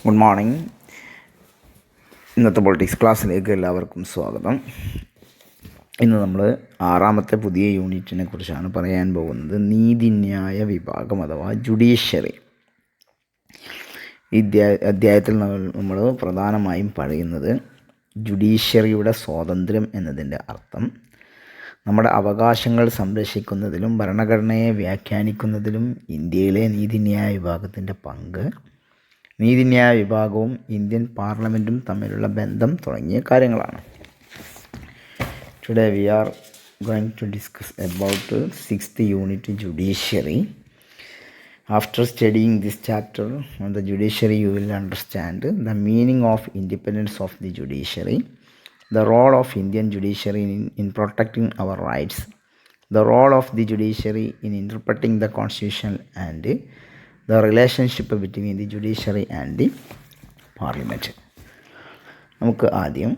Good morning. ഇന്നത്തെ politics ക്ലാസ്സിലേക്ക് എല്ലാവർക്കും സ്വാഗതം. ഇന്ന് നമ്മൾ 6ാമത്തെ പുതിയ യൂണിറ്റിനെ കുറിച്ചാണ് പറയാൻ പോകുന്നത്. നീതിന്യായ വിഭാഗം അഥവാ ജുഡീഷ്യറി. ഈ അധ്യായത്തിൽ നമ്മൾ പ്രധാനമായും പറയുന്നത് ജുഡീഷ്യറിയുടെ സ്വാതന്ത്ര്യം എന്നതിൻ്റെ അർത്ഥം, നമ്മുടെ അവകാശങ്ങൾ സംരക്ഷിക്കുന്നതിലും ഭരണഘടനയെ വ്യാഖ്യാനിക്കുന്നതിലും ഇന്ത്യയിലെ നീതിന്യായ വിഭാഗത്തിൻ്റെ പങ്ക്, നീതിന്യായ വിഭാഗവും ഇന്ത്യൻ പാർലമെൻറ്റും തമ്മിലുള്ള ബന്ധം തുടങ്ങിയ കാര്യങ്ങളാണ്. Today we are going to discuss about 6th unit judiciary. After studying this chapter on the judiciary, you will understand the meaning of independence of the judiciary, the role of Indian judiciary in protecting our rights, the role of the judiciary in interpreting the constitution, and the relationship between the judiciary and the parliament. നമുക്ക് ആദ്യം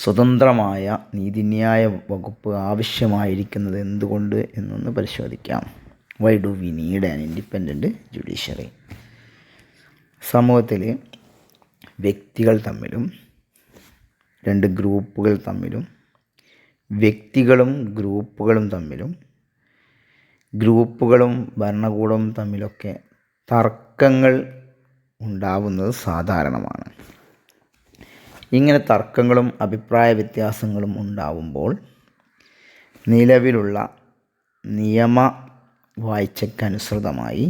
സ്വതന്ത്രമായ നീതിന്യായ വകുപ്പ് ആവശ്യമായിരിക്കുന്നത് എന്തുകൊണ്ട് എന്നൊന്ന് പരിശോധിക്കാം. Y do we need an independent judiciary? സമൂഹത്തിൽ വ്യക്തികൾ തമ്മിലും, രണ്ട് ഗ്രൂപ്പുകൾ തമ്മിലും, വ്യക്തികളും ഗ്രൂപ്പുകളും തമ്മിലും, ഗ്രൂപ്പുകളും ഭരണകൂടവും തമ്മിലൊക്കെ തർക്കങ്ങൾ ഉണ്ടാവുന്നത് സാധാരണമാണ്. ഇങ്ങനെ തർക്കങ്ങളും അഭിപ്രായ വ്യത്യാസങ്ങളും ഉണ്ടാവുമ്പോൾ നിലവിലുള്ള നിയമ വാഴ്ചയ്ക്കനുസൃതമായി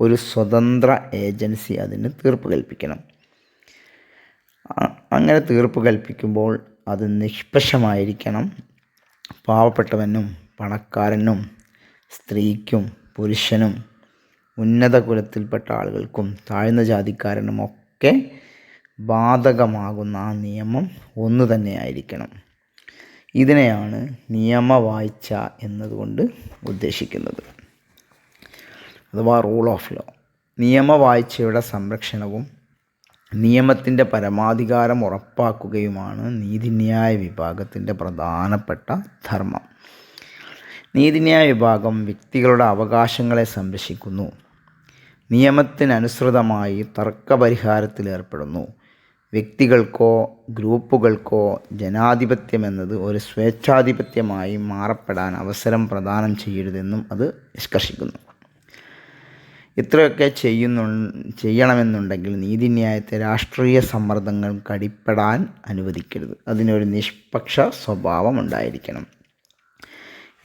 ഒരു സ്വതന്ത്ര ഏജൻസി അതിന് തീർപ്പ് കൽപ്പിക്കണം. അങ്ങനെ തീർപ്പ് കൽപ്പിക്കുമ്പോൾ അത് നിഷ്പക്ഷമായിരിക്കണം. പാവപ്പെട്ടവനും പണക്കാരനും സ്ത്രീക്കും പുരുഷനും ഉന്നത കുലത്തിൽപ്പെട്ട ആളുകൾക്കും താഴ്ന്ന ജാതിക്കാരനുമൊക്കെ ബാധകമാകുന്ന ആ നിയമം ഒന്നു തന്നെയായിരിക്കണം. ഇതിനെയാണ് നിയമവാഴ്ച എന്നതുകൊണ്ട് ഉദ്ദേശിക്കുന്നത്, അഥവാ റൂൾ ഓഫ് ലോ. നിയമവാഴ്ചയുടെ സംരക്ഷണവും നിയമത്തിൻ്റെ പരമാധികാരം ഉറപ്പാക്കുകയുമാണ് നീതിന്യായ വിഭാഗത്തിൻ്റെ പ്രധാനപ്പെട്ട ധർമ്മം. നീതിന്യായ വിഭാഗം വ്യക്തികളുടെ അവകാശങ്ങളെ സംരക്ഷിക്കുന്നു, നിയമത്തിനനുസൃതമായി തർക്കപരിഹാരത്തിലേർപ്പെടുന്നു. വ്യക്തികൾക്കോ ഗ്രൂപ്പുകൾക്കോ ജനാധിപത്യം എന്നത് ഒരു സ്വേച്ഛാധിപത്യമായി മാറപ്പെടാൻ അവസരം പ്രദാനം ചെയ്യരുതെന്നും അത് നിഷ്കർഷിക്കുന്നു. ഇത്രയൊക്കെ ചെയ്യണമെന്നുണ്ടെങ്കിൽ നീതിന്യായത്തെ രാഷ്ട്രീയ സമ്മർദ്ദങ്ങൾക്ക് അടിപ്പെടാൻ അനുവദിക്കരുത്. അതിനൊരു നിഷ്പക്ഷ സ്വഭാവം ഉണ്ടായിരിക്കണം.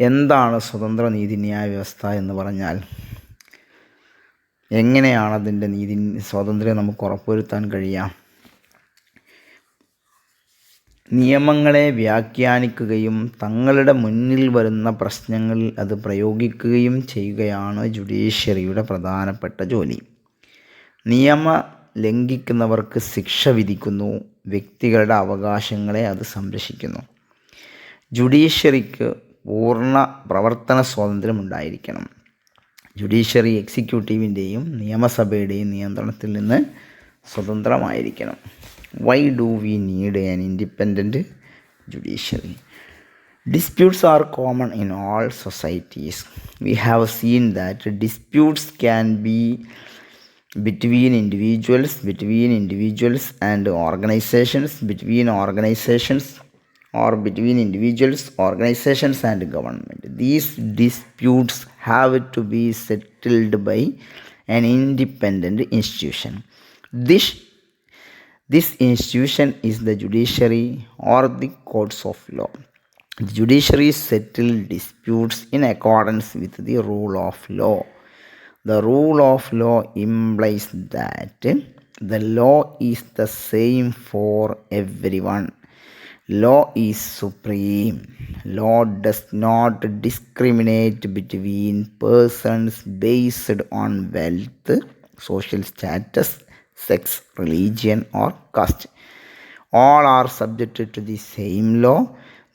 എന്താണ് സ്വതന്ത്ര നീതിന്യായ വ്യവസ്ഥ എന്ന് പറഞ്ഞാൽ? എങ്ങനെയാണ് അതിൻ്റെ സ്വാതന്ത്ര്യം നമുക്ക് ഉറപ്പുവരുത്താൻ കഴിയാം? നിയമങ്ങളെ വ്യാഖ്യാനിക്കുകയും തങ്ങളുടെ മുന്നിൽ വരുന്ന പ്രശ്നങ്ങളിൽ അത് പ്രയോഗിക്കുകയും ചെയ്യുകയാണ് ജുഡീഷ്യറിയുടെ പ്രധാനപ്പെട്ട ജോലി. നിയമ ലംഘിക്കുന്നവർക്ക് ശിക്ഷ വിധിക്കുന്നു, വ്യക്തികളുടെ അവകാശങ്ങളെ അത് സംരക്ഷിക്കുന്നു. ജുഡീഷ്യറിക്ക് പൂർണ്ണ പ്രവർത്തന സ്വാതന്ത്ര്യം ഉണ്ടായിരിക്കണം. ജുഡീഷ്യറി എക്സിക്യൂട്ടീവിൻ്റെയും നിയമസഭയുടെയും നിയന്ത്രണത്തിൽ നിന്ന് സ്വതന്ത്രമായിരിക്കണം. Why do we need an independent judiciary? Disputes are common in all societies. We have seen that disputes can be between individuals and organizations, between organizations, or between individuals, organizations and government. These disputes have to be settled by an independent institution. This institution is the judiciary or the courts of law. The judiciary settles disputes in accordance with the rule of law. The rule of law implies that the law is the same for everyone. Law is supreme. Law does not discriminate between persons based on wealth, social status, sex, religion, or caste. All are subjected to the same law.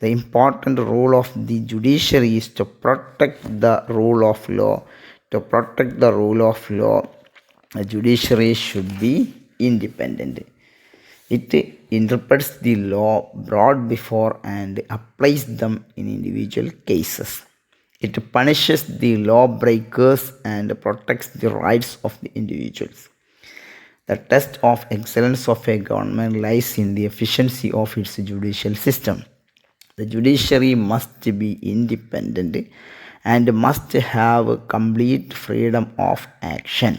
The important role of the judiciary is to protect the rule of law. To protect the rule of law, the judiciary should be independent. It interprets the law brought before and applies them in individual cases. It punishes the lawbreakers and protects the rights of the individuals. The test of excellence of a government lies in the efficiency of its judicial system. The judiciary must be independent and must have complete freedom of action.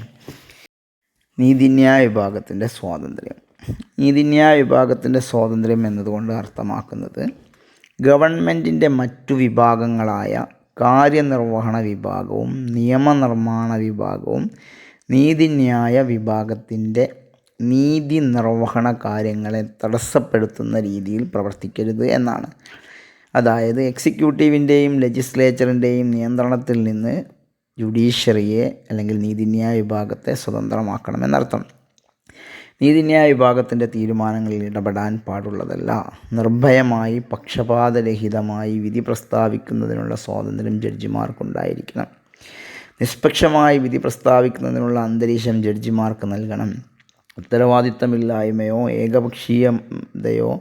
നീതിന്യായ വിഭാഗത്തിൻ്റെ സ്വാതന്ത്ര്യം. നീതിന്യായ വിഭാഗത്തിൻ്റെ സ്വാതന്ത്ര്യം എന്നതുകൊണ്ട് അർത്ഥമാക്കുന്നത് ഗവൺമെൻറ്റിൻ്റെ മറ്റു വിഭാഗങ്ങളായ കാര്യനിർവഹണ വിഭാഗവും നിയമനിർമ്മാണ വിഭാഗവും നീതിന്യായ വിഭാഗത്തിൻ്റെ നീതി നിർവഹണ കാര്യങ്ങളെ തടസ്സപ്പെടുത്തുന്ന രീതിയിൽ പ്രവർത്തിക്കരുത് എന്നാണ്. അതായത് എക്സിക്യൂട്ടീവിൻ്റെയും ലെജിസ്ലേച്ചറിൻ്റെയും നിയന്ത്രണത്തിൽ നിന്ന് ജുഡീഷ്യറിയെ അല്ലെങ്കിൽ നീതിന്യായ വിഭാഗത്തെ സ്വതന്ത്രമാക്കണമെന്നർത്ഥം. നീതിന്യായ വിഭാഗത്തിൻ്റെ തീരുമാനങ്ങളിൽ ഇടപെടാൻ പാടുള്ളതല്ല. നിർഭയമായി പക്ഷപാതരഹിതമായി വിധി പ്രസ്താവിക്കുന്നതിനുള്ള സ്വാതന്ത്ര്യം ജഡ്ജിമാർക്കുണ്ടായിരിക്കണം. നിഷ്പക്ഷമായി വിധി പ്രസ്താവിക്കുന്നതിനുള്ള അന്തരീക്ഷം ജഡ്ജിമാർക്ക് നൽകണം. ഉത്തരവാദിത്തമില്ലായ്മയോ ഏകപക്ഷീയതയോ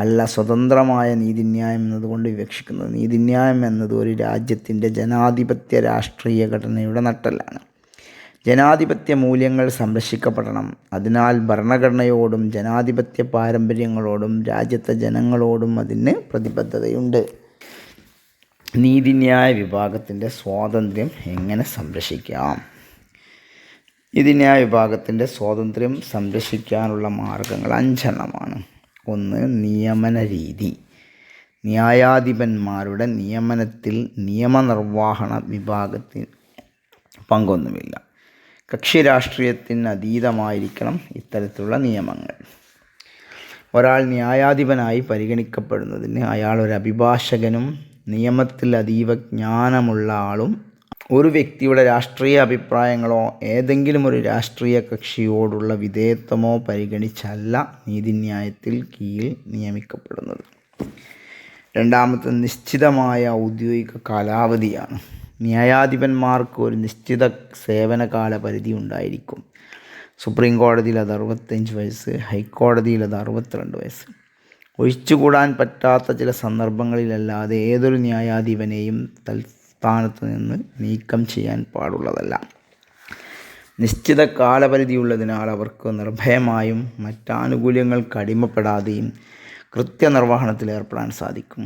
അല്ല സ്വതന്ത്രമായ നീതിന്യായം എന്നതുകൊണ്ട് വിവക്ഷിക്കുന്നത്. നീതിന്യായം എന്നത് ഒരു രാജ്യത്തിൻ്റെ ജനാധിപത്യ രാഷ്ട്രീയ ഘടനയുടെ നട്ടെല്ലാണ്. ജനാധിപത്യ മൂല്യങ്ങൾ സംരക്ഷിക്കപ്പെടണം. അതിനാൽ ഭരണഘടനയോടും ജനാധിപത്യ പാരമ്പര്യങ്ങളോടും രാജ്യത്തെ ജനങ്ങളോടും അതിന് പ്രതിബദ്ധതയുണ്ട്. നീതിന്യായ വിഭാഗത്തിൻ്റെ സ്വാതന്ത്ര്യം എങ്ങനെ സംരക്ഷിക്കാം? നീതിന്യായ വിഭാഗത്തിൻ്റെ സ്വാതന്ത്ര്യം സംരക്ഷിക്കാനുള്ള മാർഗങ്ങൾ 5 ഒന്ന്, നിയമന രീതി. ന്യായാധിപന്മാരുടെ നിയമനത്തിൽ നിയമനിർവ്വഹണ വിഭാഗത്തിന് പങ്കൊന്നുമില്ല. കക്ഷി രാഷ്ട്രീയത്തിന് അതീതമായിരിക്കണം ഇത്തരത്തിലുള്ള നിയമങ്ങൾ. ഒരാൾ ന്യായാധിപനായി പരിഗണിക്കപ്പെടുന്നതിന് അയാൾ ഒരു അഭിഭാഷകനും നിയമത്തിൽ അതീവ ജ്ഞാനമുള്ള ആളും ഒരു വ്യക്തിയുടെ രാഷ്ട്രീയ അഭിപ്രായങ്ങളോ ഏതെങ്കിലും ഒരു രാഷ്ട്രീയ കക്ഷിയോടുള്ള വിധേയത്വമോ പരിഗണിച്ചല്ല നീതിന്യായത്തിൽ കീഴിൽ നിയമിക്കപ്പെടുന്നത്. രണ്ടാമത്തെ നിശ്ചിതമായ ഔദ്യോഗിക കാലാവധിയാണ്. ന്യായാധിപന്മാർക്ക് ഒരു നിശ്ചിത സേവനകാല പരിധി ഉണ്ടായിരിക്കും. സുപ്രീം കോടതിയിൽ അത് 65 വയസ്സ്, ഹൈക്കോടതിയിൽ അത് 62 വയസ്സ്. ഒഴിച്ചുകൂടാൻ പറ്റാത്ത ചില സന്ദർഭങ്ങളിലല്ലാതെ ഏതൊരു ന്യായാധിപനെയും തൽസ്ഥാനത്ത് നിന്ന് നീക്കം ചെയ്യാൻ പാടുള്ളതല്ല. നിശ്ചിത കാലപരിധിയുള്ളതിനാൽ അവർക്ക് നിർഭയമായും മറ്റാനുകൂല്യങ്ങൾക്ക് അടിമപ്പെടാതെയും കൃത്യനിർവഹണത്തിൽ ഏർപ്പെടാൻ സാധിക്കും.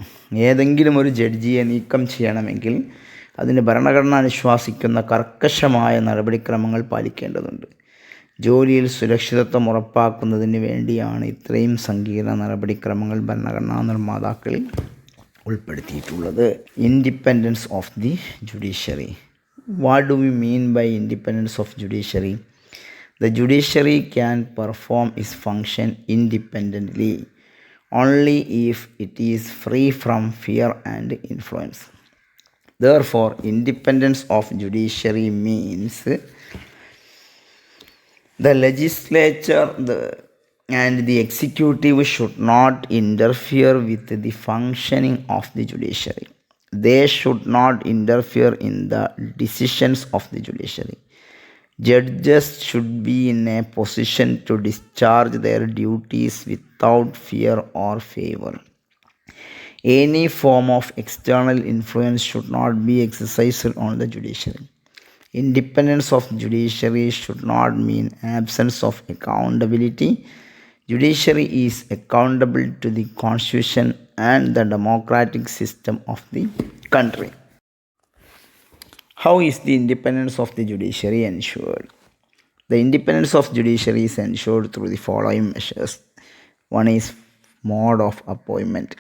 ഏതെങ്കിലും ഒരു ജഡ്ജിയെ നീക്കം ചെയ്യണമെങ്കിൽ അതിന് ഭരണഘടന അനുശാസിക്കുന്ന കർക്കശമായ നടപടിക്രമങ്ങൾ പാലിക്കേണ്ടതുണ്ട്. ജോലിയിൽ സുരക്ഷിതത്വം ഉറപ്പാക്കുന്നതിന് വേണ്ടിയാണ് ഇത്രയും സങ്കീർണ നടപടിക്രമങ്ങൾ ഭരണഘടനാ നിർമ്മാതാക്കളിൽ ഉൾപ്പെടുത്തിയിട്ടുള്ളത്. Independence of the judiciary. What do we mean by independence of judiciary? The judiciary can perform its function independently only if it is free from fear and influence. Therefore, independence of judiciary means the legislature and the executive should not interfere with the functioning of the judiciary. They should not interfere in the decisions of the judiciary. Judges should be in a position to discharge their duties without fear or favor. Any form of external influence should not be exercised on the judiciary. Independence of judiciary should not mean absence of accountability. Judiciary is accountable to the Constitution and the democratic system of the country. How is the independence of the judiciary ensured? The independence of judiciary is ensured through the following measures. One is mode of appointment.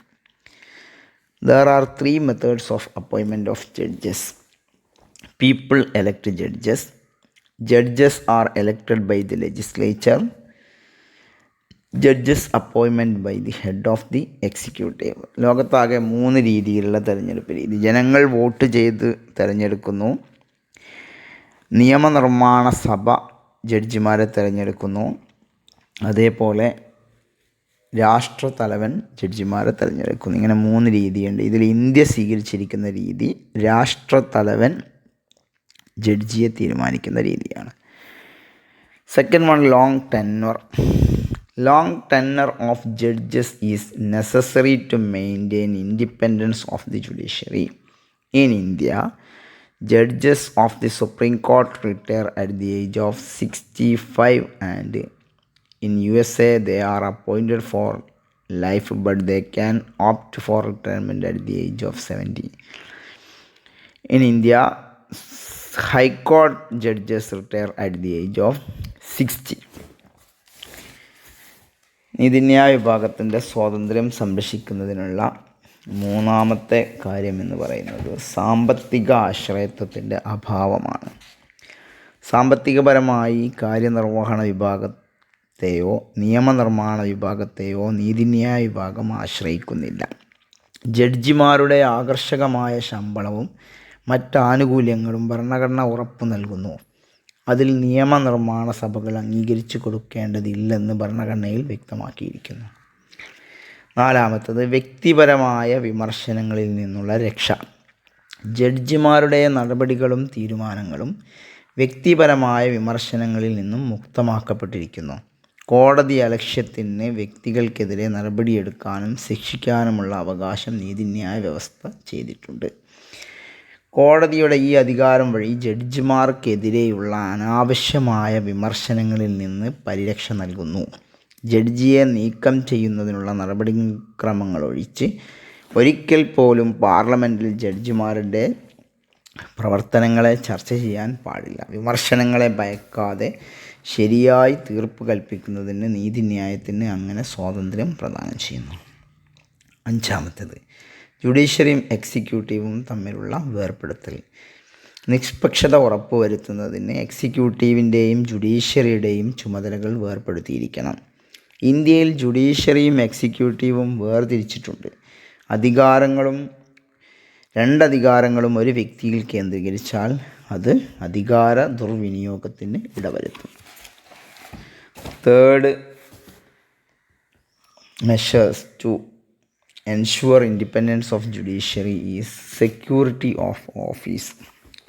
There are 3 methods of appointment of judges. People elect judges. Judges are elected by the legislature. Judges appointment by the head of the executive. ലോകത്താകെ 3 രീതിയിലുള്ള തെരഞ്ഞെടുപ്പ് രീതി. ജനങ്ങൾ vote ചെയ്ത് തിരഞ്ഞെടുക്കുന്നു. നിയമനിർമ്മാണ സഭ ജഡ്ജിമാരെ തിരഞ്ഞെടുക്കുന്നു. അതേപോലെ രാഷ്ട്രതലവൻ ജഡ്ജിമാരെ തിരഞ്ഞെടുക്കുന്നു. ഇങ്ങനെ 3 രീതിയുണ്ട്. ഇതിൽ ഇന്ത്യ സ്വീകരിച്ചിരിക്കുന്ന രീതി രാഷ്ട്രതലവൻ ജഡ്ജിയെ തീരുമാനിക്കുന്ന രീതിയാണ്. Second one, long tenure. Long tenure of judges is necessary to maintain independence of the judiciary. In India, Judges of the Supreme Court retire at the age of 65, and in USA they are appointed for life, but they can opt for retirement at the age of 70. In India, High Court judges retire at the age of 60. നീതിന്യായ വിഭാഗത്തിൻ്റെ സ്വാതന്ത്ര്യം സംരക്ഷിക്കുന്നതിനുള്ള മൂന്നാമത്തെ കാര്യമെന്ന് പറയുന്നത് സാമ്പത്തിക ആശ്രയത്വത്തിൻ്റെ അഭാവമാണ്. സാമ്പത്തികപരമായി കാര്യനിർവഹണ വിഭാഗത്തെയോ നിയമനിർമ്മാണ വിഭാഗത്തെയോ നീതിന്യായ വിഭാഗം ആശ്രയിക്കുന്നില്ല. ജഡ്ജിമാരുടെ ആകർഷകമായ ശമ്പളവും മറ്റാനുകൂല്യങ്ങളും ഭരണഘടന ഉറപ്പു നൽകുന്നു. അതിൽ നിയമനിർമ്മാണ സഭകൾ അംഗീകരിച്ചു കൊടുക്കേണ്ടതില്ലെന്ന് ഭരണഘടനയിൽ വ്യക്തമാക്കിയിരിക്കുന്നു. നാലാമത്തത് വ്യക്തിപരമായ വിമർശനങ്ങളിൽ നിന്നുള്ള രക്ഷ. ജഡ്ജിമാരുടെ നടപടികളും തീരുമാനങ്ങളും വ്യക്തിപരമായ വിമർശനങ്ങളിൽ നിന്നും മുക്തമാക്കപ്പെട്ടിരിക്കുന്നു. കോടതി അലക്ഷ്യത്തിന് വ്യക്തികൾക്കെതിരെ നടപടിയെടുക്കാനും ശിക്ഷിക്കാനുമുള്ള അവകാശം നീതിന്യായ വ്യവസ്ഥ ചെയ്തിട്ടുണ്ട്. കോടതിയുടെ ഈ അധികാരം വഴി ജഡ്ജിമാർക്കെതിരെയുള്ള അനാവശ്യമായ വിമർശനങ്ങളിൽ നിന്ന് പരിരക്ഷ നൽകുന്നു. ജഡ്ജിയെ നീക്കം ചെയ്യുന്നതിനുള്ള നടപടിക്രമങ്ങളൊഴിച്ച് ഒരിക്കൽ പോലും പാർലമെൻറ്റിൽ ജഡ്ജിമാരുടെ പ്രവർത്തനങ്ങളെ ചർച്ച ചെയ്യാൻ പാടില്ല. വിമർശനങ്ങളെ ഭയക്കാതെ ശരിയായി തീർപ്പ് കൽപ്പിക്കുന്നതിന് നീതിന്യായത്തിന് അങ്ങനെ സ്വാതന്ത്ര്യം പ്രദാനം ചെയ്യുന്നു. അഞ്ചാമത്തേത് ജുഡീഷ്യറിയും എക്സിക്യൂട്ടീവും തമ്മിലുള്ള വേർപെടുത്തൽ. നിഷ്പക്ഷത ഉറപ്പുവരുത്തുന്നതിന് എക്സിക്യൂട്ടീവിൻ്റെയും ജുഡീഷ്യറിയുടെയും ചുമതലകൾ വേർപെടുത്തിയിരിക്കണം. ഇന്ത്യയിൽ ജുഡീഷ്യറിയും എക്സിക്യൂട്ടീവും വേർതിരിച്ചിട്ടുണ്ട്. രണ്ടധികാരങ്ങളും ഒരു വ്യക്തിയിൽ കേന്ദ്രീകരിച്ചാൽ അത് അധികാര ദുർവിനിയോഗത്തിന് ഇടവരുത്തും. Third measures to ensure independence of judiciary is security of office.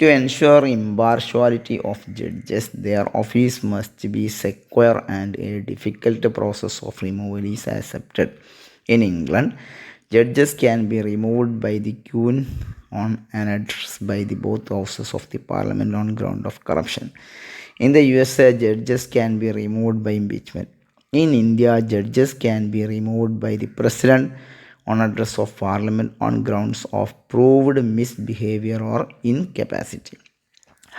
To ensure impartiality of judges, their office must be secure and a difficult process of removal is accepted. In England, judges can be removed by the Queen on an address by the both houses of the Parliament on ground of corruption. In the USA, judges can be removed by impeachment. In India, judges can be removed by the President on address of Parliament on grounds of proved misbehavior or incapacity.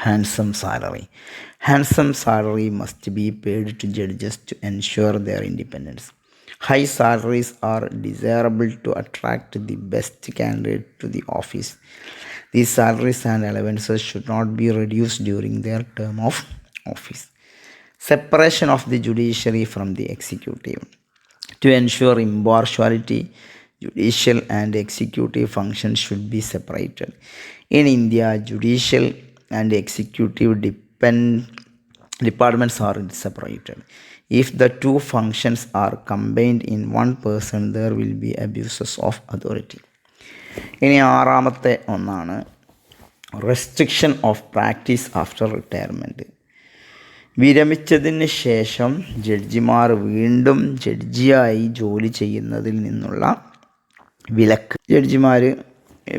Handsome salary must be paid to judges to ensure their independence. High salaries are desirable to attract the best candidate to the office. These salaries and allowances should not be reduced during their term of office. Separation of the judiciary from the executive. To ensure impartiality, judicial and executive functions should be separated. In India, judicial and executive departments are separated. If the two functions are combined in one person, there will be abuses of authority. ഇനി ആറാമത്തെ ഒന്നാണ് restriction of practice after retirement. വിരമിച്ചതിന് ശേഷം ജഡ്ജിമാർ വീണ്ടും ജഡ്ജിയായി ജോലി ചെയ്യുന്നതിൽ നിന്നുള്ള വിലക്ക്. ജഡ്ജിമാർ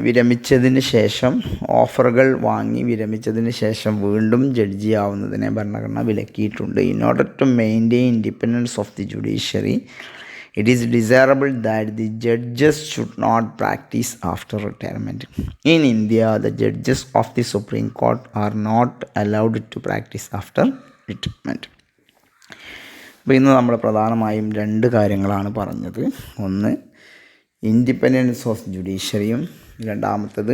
വിരമിച്ചതിന് ശേഷം ഓഫറുകൾ വാങ്ങി വിരമിച്ചതിന് ശേഷം വീണ്ടും ജഡ്ജിയാവുന്നതിനെ ഭരണഘടന വിലക്കിയിട്ടുണ്ട്. In order to maintain independence of the judiciary, it is desirable that the judges should not practise after retirement. In India, the judges of the supreme court are not allowed to practise after retirement. അപ്പോൾ ഇന്ന് നമ്മൾ പ്രധാനമായും രണ്ട് കാര്യങ്ങളാണ് പറഞ്ഞത്. ഒന്ന് independence of ജുഡീഷ്യറിയും രണ്ടാമത്തത്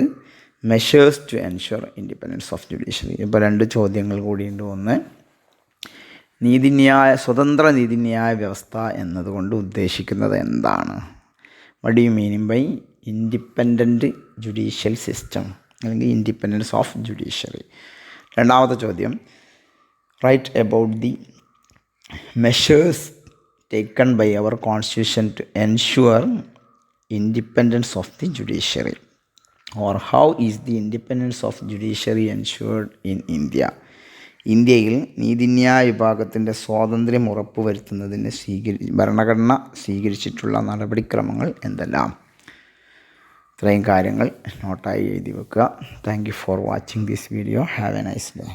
measures to ensure independence of judiciary. ഇപ്പോൾ രണ്ട് ചോദ്യങ്ങൾ കൂടിയുണ്ട്. ഒന്ന്, സ്വതന്ത്ര നീതിന്യായ വ്യവസ്ഥ എന്നതുകൊണ്ട് ഉദ്ദേശിക്കുന്നത് എന്താണ്? What do you meaning by independent judicial system അല്ലെങ്കിൽ ഇൻഡിപെൻഡൻസ് ഓഫ് ജുഡീഷ്യറി? രണ്ടാമത്തെ ചോദ്യം, right about the measures taken by our constitution to ensure independence of the judiciary, or how is the independence of judiciary ensured in India? ഇന്ത്യയിൽ നീതിന്യായ വിഭാഗത്തിൻ്റെ സ്വാതന്ത്ര്യം ഉറപ്പുവരുത്തുന്നതിന് ഭരണഘടന സ്വീകരിച്ചിട്ടുള്ള നടപടിക്രമങ്ങൾ എന്തെല്ലാം? ഇത്രയും കാര്യങ്ങൾ നോട്ടായി എഴുതി വെക്കുക. Thank you for watching this video. Have A nice day.